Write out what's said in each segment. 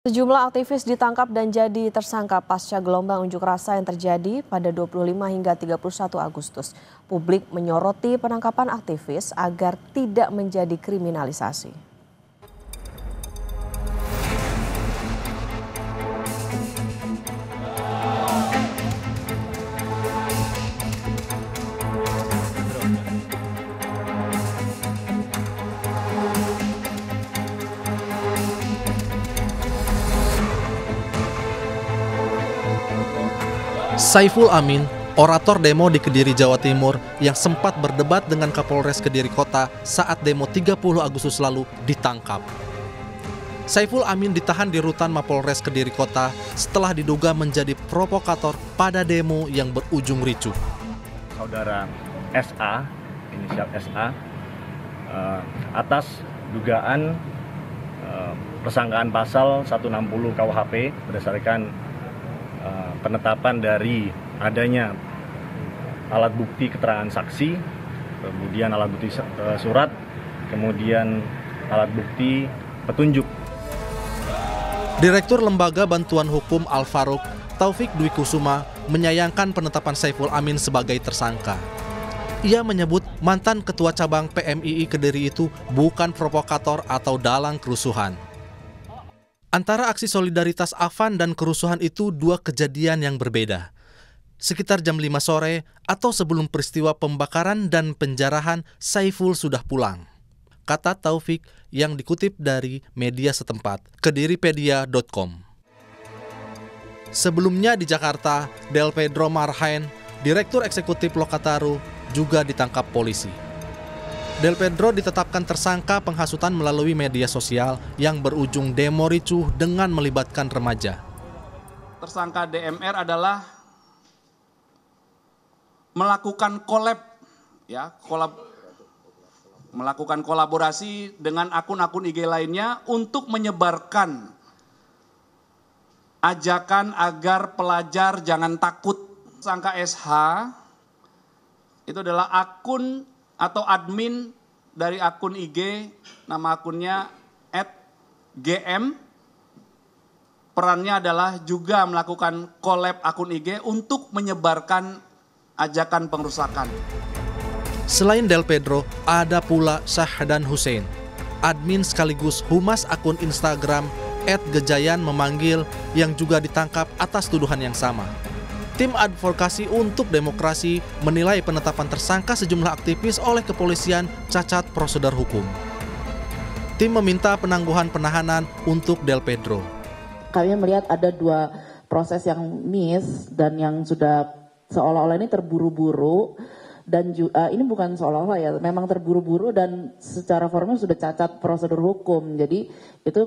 Sejumlah aktivis ditangkap dan jadi tersangka pasca gelombang unjuk rasa yang terjadi pada 25 hingga 31 Agustus. Publik menyoroti penangkapan aktivis agar tidak menjadi kriminalisasi. Saiful Amin, orator demo di Kediri, Jawa Timur yang sempat berdebat dengan Kapolres Kediri Kota saat demo 30 Agustus lalu ditangkap. Saiful Amin ditahan di rutan Mapolres Kediri Kota setelah diduga menjadi provokator pada demo yang berujung ricuh. Saudara SA, inisial SA, atas dugaan persangkaan pasal 160 KUHP berdasarkan penetapan dari adanya alat bukti keterangan saksi, kemudian alat bukti surat, kemudian alat bukti petunjuk. Direktur Lembaga Bantuan Hukum Al-Faruq, Taufik Dwi Kusuma, menyayangkan penetapan Saiful Amin sebagai tersangka. Ia menyebut mantan ketua cabang PMII Kediri itu bukan provokator atau dalang kerusuhan. Antara aksi solidaritas Afan dan kerusuhan itu dua kejadian yang berbeda. Sekitar jam 5 sore atau sebelum peristiwa pembakaran dan penjarahan, Saiful sudah pulang. Kata Taufik yang dikutip dari media setempat, kediripedia.com. Sebelumnya di Jakarta, Del Pedro Marhain, Direktur Eksekutif Lokataru, juga ditangkap polisi. Del Pedro ditetapkan tersangka penghasutan melalui media sosial yang berujung demo ricuh dengan melibatkan remaja. Tersangka DMR adalah melakukan melakukan kolaborasi dengan akun-akun IG lainnya untuk menyebarkan ajakan agar pelajar jangan takut. Tersangka SH itu adalah akun atau admin dari akun IG, nama akunnya @gm. Perannya adalah juga melakukan collab akun IG untuk menyebarkan ajakan pengerusakan. Selain Del Pedro, ada pula Syahdan Hussein, admin sekaligus humas akun Instagram @gejayan memanggil yang juga ditangkap atas tuduhan yang sama. Tim Advokasi untuk Demokrasi menilai penetapan tersangka sejumlah aktivis oleh kepolisian cacat prosedur hukum. Tim meminta penangguhan penahanan untuk Del Pedro. Kami melihat ada dua proses yang miss dan yang sudah seolah-olah ini terburu-buru. Dan ini bukan seolah-olah ya, memang terburu-buru dan secara formil sudah cacat prosedur hukum. Jadi itu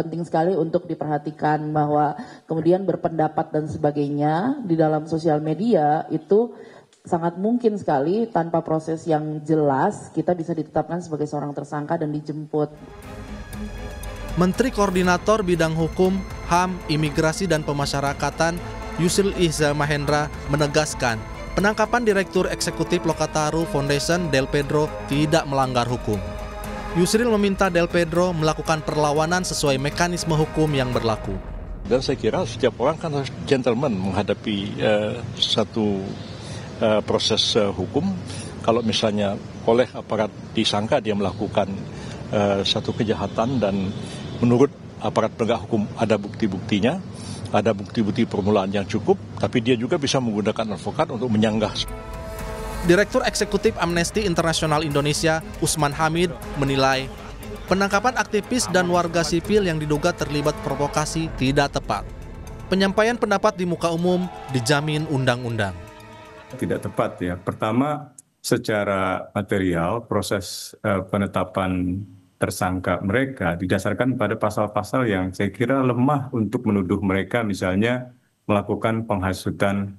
penting sekali untuk diperhatikan bahwa kemudian berpendapat dan sebagainya di dalam sosial media itu sangat mungkin sekali tanpa proses yang jelas kita bisa ditetapkan sebagai seorang tersangka dan dijemput. Menteri Koordinator Bidang Hukum, HAM, Imigrasi dan Pemasyarakatan Yusril Iza Mahendra menegaskan penangkapan Direktur Eksekutif Lokataru Foundation Del Pedro tidak melanggar hukum. Yusril meminta Del Pedro melakukan perlawanan sesuai mekanisme hukum yang berlaku. Dan saya kira setiap orang kan harus gentleman menghadapi satu proses hukum. Kalau misalnya oleh aparat disangka dia melakukan satu kejahatan dan menurut aparat penegak hukum ada bukti-buktinya, ada bukti-bukti permulaan yang cukup, tapi dia juga bisa menggunakan advokat untuk menyanggah. Direktur Eksekutif Amnesty International Indonesia, Usman Hamid, menilai penangkapan aktivis dan warga sipil yang diduga terlibat provokasi tidak tepat. Penyampaian pendapat di muka umum dijamin undang-undang. Tidak tepat ya. Pertama, secara material proses penetapan tersangka mereka didasarkan pada pasal-pasal yang saya kira lemah untuk menuduh mereka misalnya melakukan penghasutan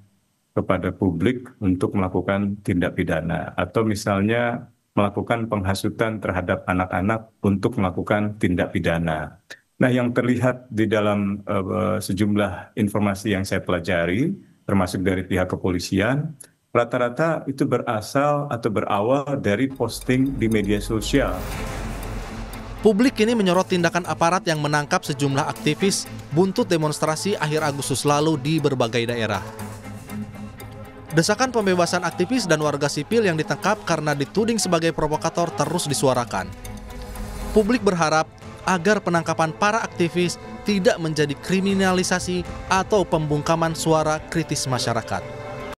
kepada publik untuk melakukan tindak pidana atau misalnya melakukan penghasutan terhadap anak-anak untuk melakukan tindak pidana. Nah, yang terlihat di dalam sejumlah informasi yang saya pelajari termasuk dari pihak kepolisian, rata-rata itu berasal atau berawal dari posting di media sosial. Publik kini menyorot tindakan aparat yang menangkap sejumlah aktivis buntut demonstrasi akhir Agustus lalu di berbagai daerah. Desakan pembebasan aktivis dan warga sipil yang ditangkap karena dituding sebagai provokator terus disuarakan. Publik berharap agar penangkapan para aktivis tidak menjadi kriminalisasi atau pembungkaman suara kritis masyarakat.